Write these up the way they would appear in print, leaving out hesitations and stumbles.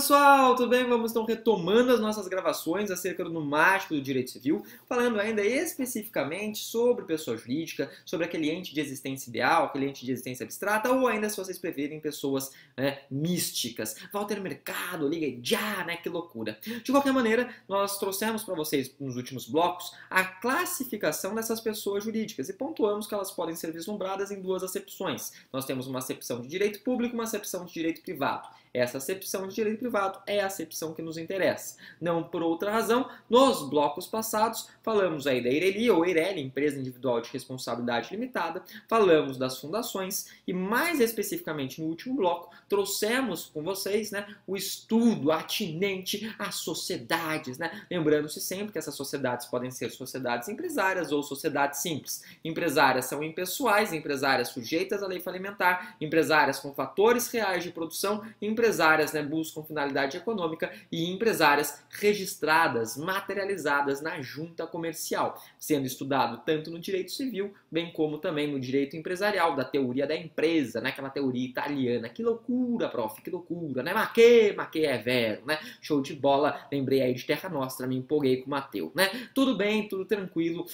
pessoal, tudo bem? Vamos então retomando as nossas gravações acerca do mágico do direito civil, falando ainda especificamente sobre pessoa jurídica, sobre aquele ente de existência ideal, aquele ente de existência abstrata, ou ainda, se vocês preferirem, pessoas místicas. Walter Mercado, liga já, né? Que loucura. De qualquer maneira, nós trouxemos para vocês, nos últimos blocos, a classificação dessas pessoas jurídicas e pontuamos que elas podem ser vislumbradas em duas acepções. Nós temos uma acepção de direito público e uma acepção de direito privado. Essa acepção de direito privado é a acepção que nos interessa. Não por outra razão, nos blocos passados, falamos aí da Eireli ou Eireli, empresa individual de responsabilidade limitada, falamos das fundações e, mais especificamente no último bloco, trouxemos com vocês o estudo atinente às sociedades. Lembrando-se sempre que essas sociedades podem ser sociedades empresárias ou sociedades simples. Empresárias são impessoais, empresárias sujeitas à lei falimentar, empresárias com fatores reais de produção, empresárias buscam finalidade econômica e empresárias registradas, materializadas na junta comercial, sendo estudado tanto no direito civil, bem como também no direito empresarial, da teoria da empresa, aquela teoria italiana. Que loucura, prof, que loucura, Ma que é vero, Show de bola, lembrei aí de Terra Nostra, me empolguei com o Mateu, Tudo bem, tudo tranquilo,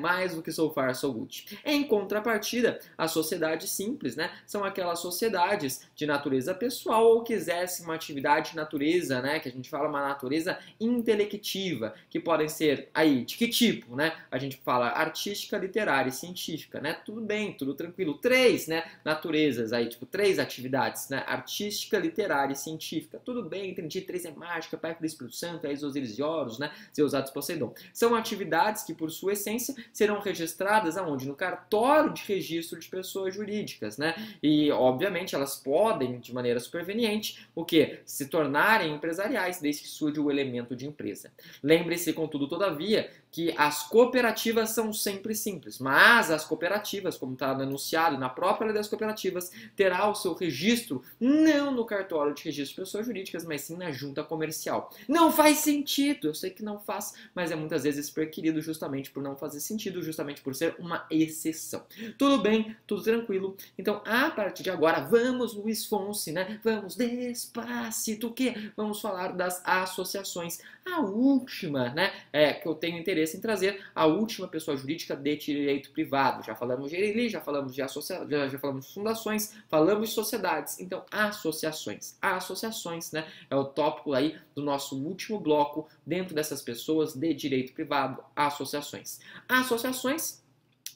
mais do que so far so good. Em contrapartida, as sociedades simples, são aquelas sociedades de natureza pessoal ou que exercem uma atividade de natureza, que a gente fala uma natureza intelectiva, que podem ser aí, de que tipo, A gente fala artística, literária e científica, Tudo bem, tudo tranquilo. Três, naturezas aí, tipo, três atividades, Artística, literária e científica. Tudo bem, entendi, três é mágica, Pai do Espírito Santo, é Osiris e Horus, Zeus, Hades, Poseidon. São atividades que, por sua essência, serão registradas aonde? No cartório de registro de pessoas jurídicas, E, obviamente, elas podem, de maneira superveniente, o que? Se tornarem empresariais, desde que surge o elemento de empresa. Lembre-se, contudo, todavia, que as cooperativas são sempre simples, mas as cooperativas, como está anunciado na própria lei das cooperativas, terá o seu registro não no cartório de registro de pessoas jurídicas, mas sim na junta comercial. Não faz sentido, eu sei que não faz, mas é muitas vezes perquirido justamente por não fazer sentido, justamente por ser uma exceção. Tudo bem, tudo tranquilo. Então, a partir de agora, vamos, Luiz Fonsi, Vamos despacito, o quê? Vamos falar das associações. A última, que eu tenho interesse em trazer, a última pessoa jurídica de direito privado. Já falamos de Eireli, já falamos de já falamos de fundações, falamos de sociedades. Então, associações. Associações, é o tópico aí do nosso último bloco dentro dessas pessoas de direito privado, associações. Associações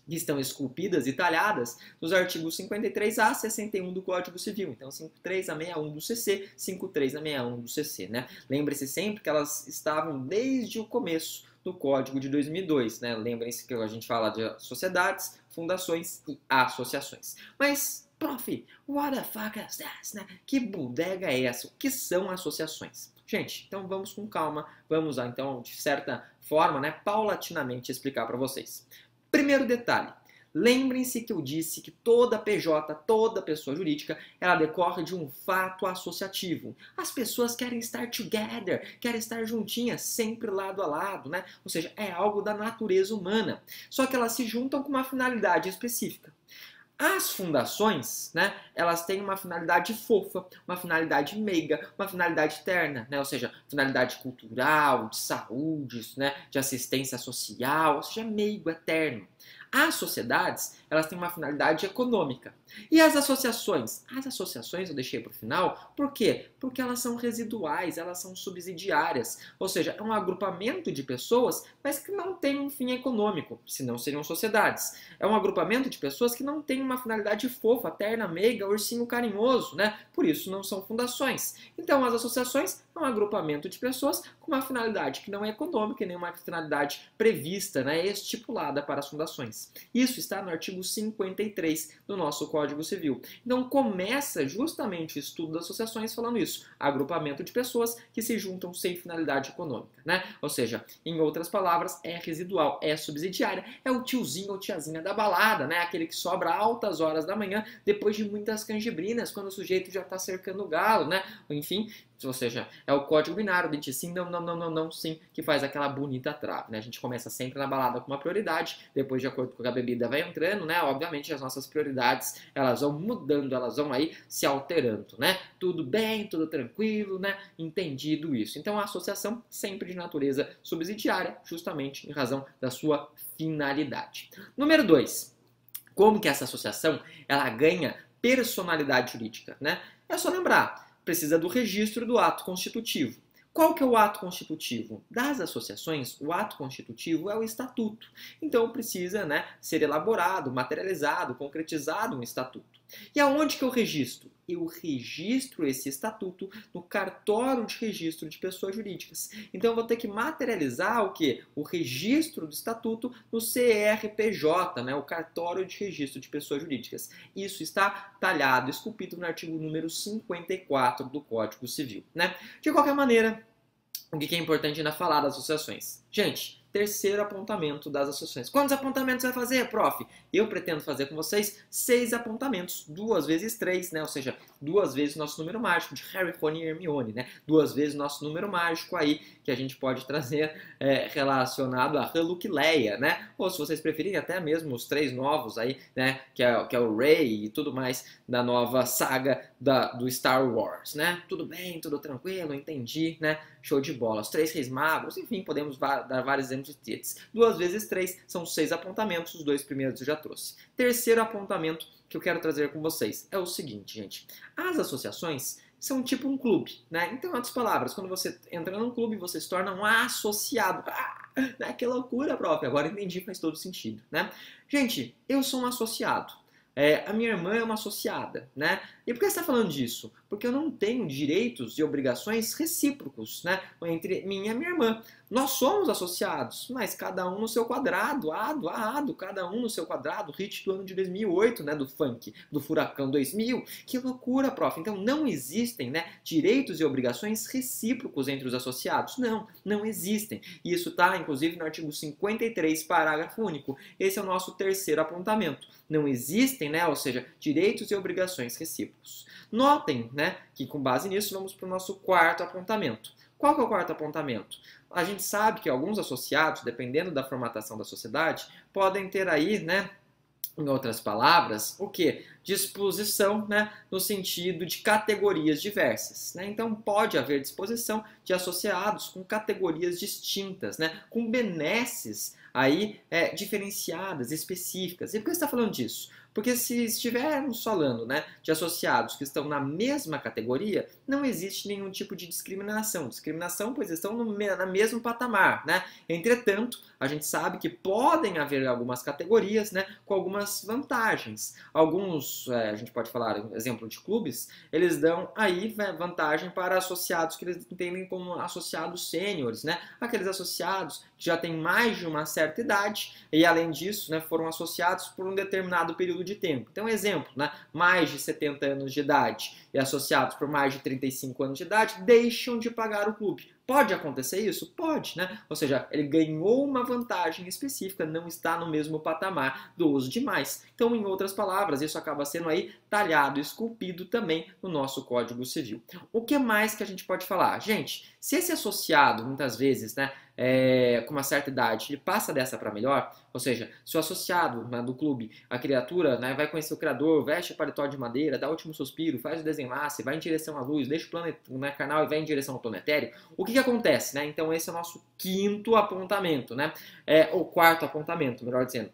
que estão esculpidas e talhadas nos artigos 53A a 61 do Código Civil. Então, 53 a 61 do CC, 53 a 61 do CC, Lembre-se sempre que elas estavam desde o começo do Código de 2002, Lembrem-se que a gente fala de sociedades, fundações e associações. Mas, prof, what the fuck is this, Que bodega é essa? O que são associações? Gente, então vamos com calma, vamos lá, então, de certa forma, paulatinamente explicar para vocês. Primeiro detalhe, lembrem-se que eu disse que toda PJ, toda pessoa jurídica, ela decorre de um fato associativo. As pessoas querem estar together, querem estar juntinhas, sempre lado a lado, Ou seja, é algo da natureza humana. Só que elas se juntam com uma finalidade específica. As fundações, elas têm uma finalidade fofa, uma finalidade meiga, uma finalidade terna, ou seja, finalidade cultural, de saúde, de assistência social, ou seja, meigo, eterno. As sociedades, elas têm uma finalidade econômica. E as associações? As associações eu deixei para o final, por quê? Porque elas são residuais, elas são subsidiárias. Ou seja, é um agrupamento de pessoas, mas que não tem um fim econômico, senão seriam sociedades. É um agrupamento de pessoas que não tem uma finalidade fofa, terna, meiga, ursinho carinhoso, Por isso não são fundações. Então as associações é um agrupamento de pessoas com uma finalidade que não é econômica e nem uma finalidade prevista, estipulada para as fundações. Isso está no artigo 53 do nosso Código Civil. Então começa justamente o estudo das associações falando isso, agrupamento de pessoas que se juntam sem finalidade econômica, Ou seja, em outras palavras, é residual, é subsidiária, é o tiozinho ou tiazinha da balada, Aquele que sobra altas horas da manhã, depois de muitas canjibrinas, quando o sujeito já está cercando o galo, Enfim, ou seja, é o código binário, de sim, não, não, não, não, não, sim, que faz aquela bonita trave, né? A gente começa sempre na balada com uma prioridade, depois de acordo com que a bebida vai entrando, né? Obviamente as nossas prioridades, elas vão mudando, elas vão aí se alterando, né? Tudo bem, tudo tranquilo, né? Entendido isso. Então a associação sempre de natureza subsidiária, justamente em razão da sua finalidade. Número 2. Como que essa associação ela ganha personalidade jurídica, né? É só lembrar, precisa do registro do ato constitutivo. Qual que é o ato constitutivo? Das associações, o ato constitutivo é o estatuto. Então precisa, né, ser elaborado, materializado, concretizado um estatuto. E aonde que eu registro? Eu registro esse estatuto no cartório de registro de pessoas jurídicas. Então eu vou ter que materializar o quê? O registro do estatuto no CRPJ, né, o cartório de registro de pessoas jurídicas. Isso está talhado, esculpido no artigo número 54 do Código Civil, né? De qualquer maneira, o que é importante ainda falar das associações? Gente, terceiro apontamento das associações. Quantos apontamentos vai fazer, prof? Eu pretendo fazer com vocês 6 apontamentos, 2 vezes 3, né? Ou seja, 2 vezes o nosso número mágico de Harry, Rony e Hermione, né? 2 vezes o nosso número mágico aí, que a gente pode trazer relacionado a Hulk e Leia, né? Ou se vocês preferirem, até mesmo os 3 novos aí, né? Que é o Rey e tudo mais da nova saga do Star Wars, né? Tudo bem, tudo tranquilo, entendi, né? Show de bola. Os 3 reis magos, enfim, podemos dar vários exemplos de tetes. 2 vezes 3 são 6 apontamentos, os 2 primeiros eu já trouxe. Terceiro apontamento que eu quero trazer com vocês é o seguinte, gente. As associações são tipo um clube, né? Então, em outras palavras, quando você entra num clube, você se torna um associado. Né? Que loucura, prof. Agora entendi, faz todo sentido, né? Gente, eu sou um associado. A minha irmã é uma associada, né? E por que você está falando disso? Porque eu não tenho direitos e obrigações recíprocos, né? Entre mim e a minha irmã. Nós somos associados, mas cada um no seu quadrado, cada um no seu quadrado, hit do ano de 2008, né? Do funk, do Furacão 2000. Que loucura, prof. Então não existem, né, direitos e obrigações recíprocos entre os associados. Não, não existem. E isso está, inclusive, no artigo 53, parágrafo único. Esse é o nosso terceiro apontamento. Não existem, né, ou seja, direitos e obrigações recíprocos. Notem, né, que com base nisso vamos para o nosso quarto apontamento. Qual que é o quarto apontamento? A gente sabe que alguns associados, dependendo da formatação da sociedade, podem ter aí, né, em outras palavras, o que? Disposição, né, no sentido de categorias diversas, né? Então pode haver disposição de associados com categorias distintas, né, com benesses aí diferenciadas, específicas. E por que você está falando disso? Porque se estivermos falando, né, de associados que estão na mesma categoria, não existe nenhum tipo de discriminação. Discriminação, pois estão no mesmo patamar, né? Entretanto, a gente sabe que podem haver algumas categorias, né, com algumas vantagens. Alguns, a gente pode falar, exemplo de clubes, eles dão aí vantagem para associados que eles entendem como associados sêniores, né? Aqueles associados que já têm mais de uma certa idade e, além disso, né, foram associados por um determinado período de tempo. Então, exemplo, né, mais de 70 anos de idade e associados por mais de 35 anos de idade deixam de pagar o clube. Pode acontecer isso? Pode, né? Ou seja, ele ganhou uma vantagem específica, não está no mesmo patamar dos demais. Então, em outras palavras, isso acaba sendo aí talhado, esculpido também no nosso Código Civil. O que mais que a gente pode falar? Gente, se esse associado, muitas vezes, né, com uma certa idade, ele passa dessa para melhor, ou seja, se o associado, né, do clube, a criatura, né, vai conhecer o criador, veste o paletó de madeira, dá o último suspiro, faz o desenlace, vai em direção à luz, deixa o plano, né, carnal e vai em direção ao planetério, o que acontece, né? Então esse é o nosso quinto apontamento, né? Ou quarto apontamento, melhor dizendo.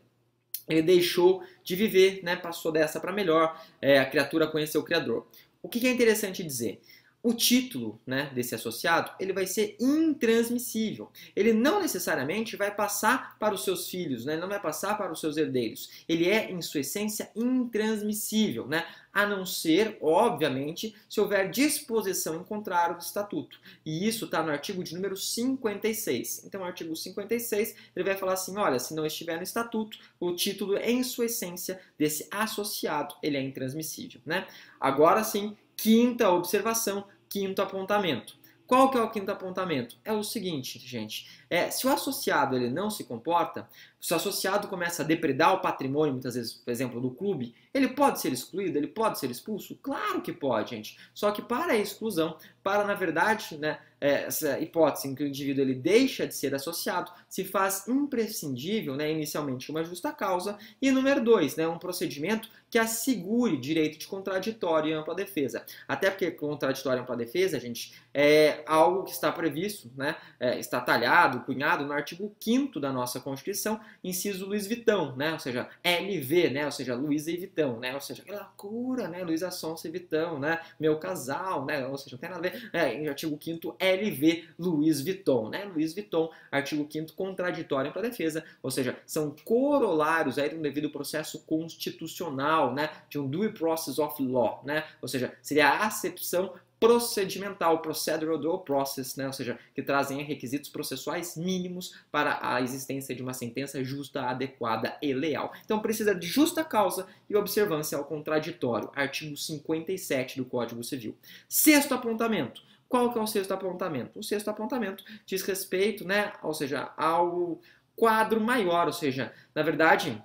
Ele deixou de viver, né? Passou dessa para melhor, a criatura conheceu o criador. O que é interessante dizer? O título, né, desse associado, ele vai ser intransmissível. Ele não necessariamente vai passar para os seus filhos, né? Ele não vai passar para os seus herdeiros. Ele é, em sua essência, intransmissível, né? A não ser, obviamente, se houver disposição em contrário do estatuto. E isso está no artigo de número 56. Então, o artigo 56, ele vai falar assim, olha, se não estiver no estatuto, o título, em sua essência, desse associado, ele é intransmissível, né? Agora sim, quinta observação, quinto apontamento. Qual que é o quinto apontamento? É o seguinte, gente, se o associado ele não se comporta, Se o associado começa a depredar o patrimônio, muitas vezes, por exemplo, do clube, ele pode ser excluído? Ele pode ser expulso? Claro que pode, gente. Só que para a exclusão, para, na verdade, né, essa hipótese em que o indivíduo ele deixa de ser associado, se faz imprescindível, né, inicialmente, uma justa causa, e número 2, né, um procedimento que assegure direito de contraditório e ampla defesa. Até porque contraditório e ampla defesa, gente, é algo que está previsto, né, está talhado, cunhado no artigo 5º da nossa Constituição, inciso Luiz Vitão, né, ou seja, LV, né, ou seja, Luiza e Vitão, né, ou seja, aquela cura, né, Luísa Sonsa e Vitão, né, meu casal, né, ou seja, não tem nada a ver, em artigo 5º LV Luiz Vitton, né, Luiz Vitton, artigo 5º contraditório e ampla defesa, ou seja, são corolários aí de um devido processo constitucional, né, de um due process of law, né, ou seja, seria a acepção procedimental, procedural due process, né, ou seja, que trazem requisitos processuais mínimos para a existência de uma sentença justa, adequada e leal. Então precisa de justa causa e observância ao contraditório, artigo 57 do Código Civil. Sexto apontamento. Qual que é o sexto apontamento? O sexto apontamento diz respeito, né, ou seja, ao quadro maior, ou seja, na verdade,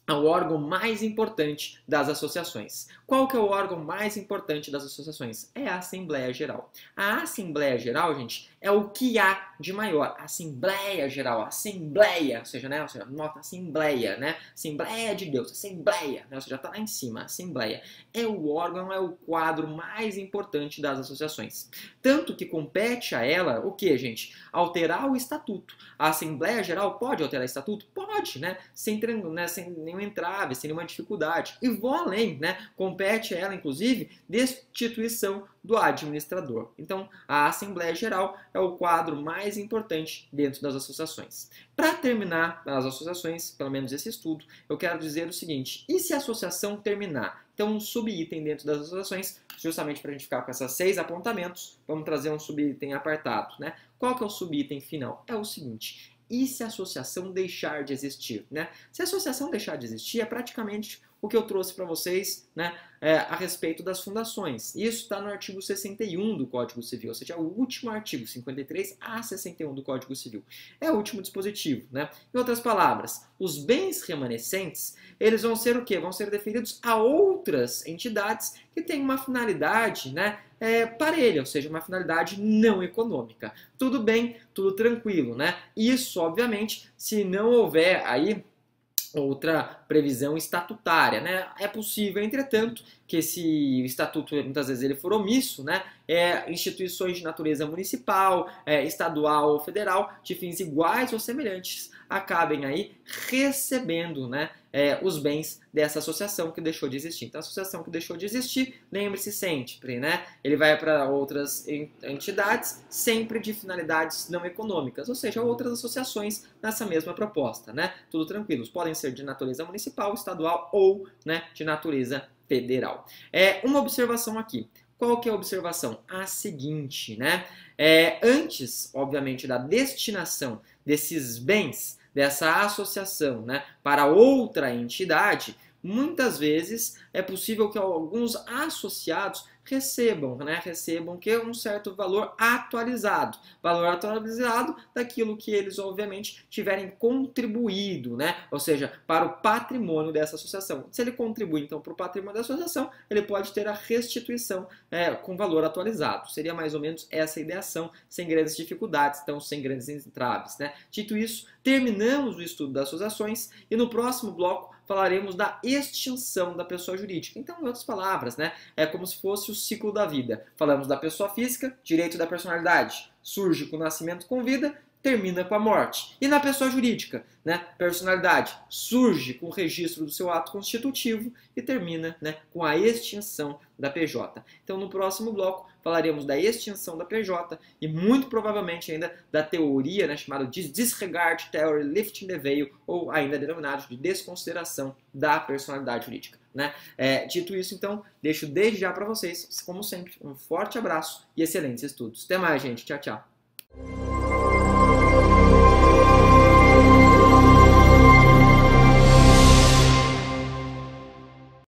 ao órgão mais importante das associações. Qual que é o órgão mais importante das associações? É a Assembleia Geral. A Assembleia Geral, gente, é o que há de maior. Assembleia Geral, Assembleia, ou seja, nota Assembleia, né? Assembleia de Deus, Assembleia, né? Ou seja, está lá em cima, Assembleia. É o órgão, é o quadro mais importante das associações. Tanto que compete a ela o que, gente? Alterar o estatuto. A Assembleia Geral pode alterar o estatuto? Pode, né? Sem nenhum entrave, sem nenhuma dificuldade. E vou além, né? Compete a ela, inclusive, destituição do administrador. Então, a Assembleia Geral é o quadro mais importante dentro das associações. Para terminar as associações, pelo menos esse estudo, eu quero dizer o seguinte: e se a associação terminar? Então, um subitem dentro das associações, justamente para a gente ficar com esses 6 apontamentos, vamos trazer um subitem apartado, né? Qual que é o subitem final? É o seguinte: e se a associação deixar de existir, né? Se a associação deixar de existir, é praticamente o que eu trouxe para vocês, né, a respeito das fundações. Isso está no artigo 61 do Código Civil, ou seja, é o último artigo, 53 a 61 do Código Civil. É o último dispositivo, né? Em outras palavras, os bens remanescentes, eles vão ser o quê? Vão ser deferidos a outras entidades que têm uma finalidade, né, parelha, ou seja, uma finalidade não econômica. Tudo bem, tudo tranquilo, né? Isso, obviamente, se não houver aí outra previsão estatutária, né? É possível, entretanto, que se o estatuto muitas vezes ele for omisso, né? Instituições de natureza municipal, estadual ou federal, de fins iguais ou semelhantes, acabem aí recebendo, né, os bens dessa associação que deixou de existir. Então, a associação que deixou de existir, lembre-se sempre, né? Ele vai para outras entidades, sempre de finalidades não econômicas, ou seja, outras associações nessa mesma proposta, né? Tudo tranquilo. Podem ser de natureza municipal, estadual ou, né, de natureza federal. Uma observação aqui. Qual que é a observação? A seguinte, né? Antes, obviamente, da destinação desses bens, dessa associação, né, para outra entidade, muitas vezes é possível que alguns associados recebam que um certo valor atualizado daquilo que eles obviamente tiverem contribuído, né? Ou seja, para o patrimônio dessa associação. Se ele contribui então para o patrimônio da associação, ele pode ter a restituição com valor atualizado. Seria mais ou menos essa a ideação, sem grandes dificuldades, então sem grandes entraves, né? Dito isso, terminamos o estudo das associações e no próximo bloco falaremos da extinção da pessoa jurídica. Então, em outras palavras, né, é como se fosse o ciclo da vida. Falamos da pessoa física, direito da personalidade, surge com o nascimento com vida, termina com a morte. E na pessoa jurídica, né, personalidade, surge com o registro do seu ato constitutivo e termina, né, com a extinção da PJ. Então, no próximo bloco, falaremos da extinção da PJ e muito provavelmente ainda da teoria, né, chamada de Disregard Theory Lifting the Veil, ou ainda denominado de desconsideração da personalidade jurídica, né? Dito isso, então, deixo desde já para vocês, como sempre, um forte abraço e excelentes estudos. Até mais, gente. Tchau, tchau.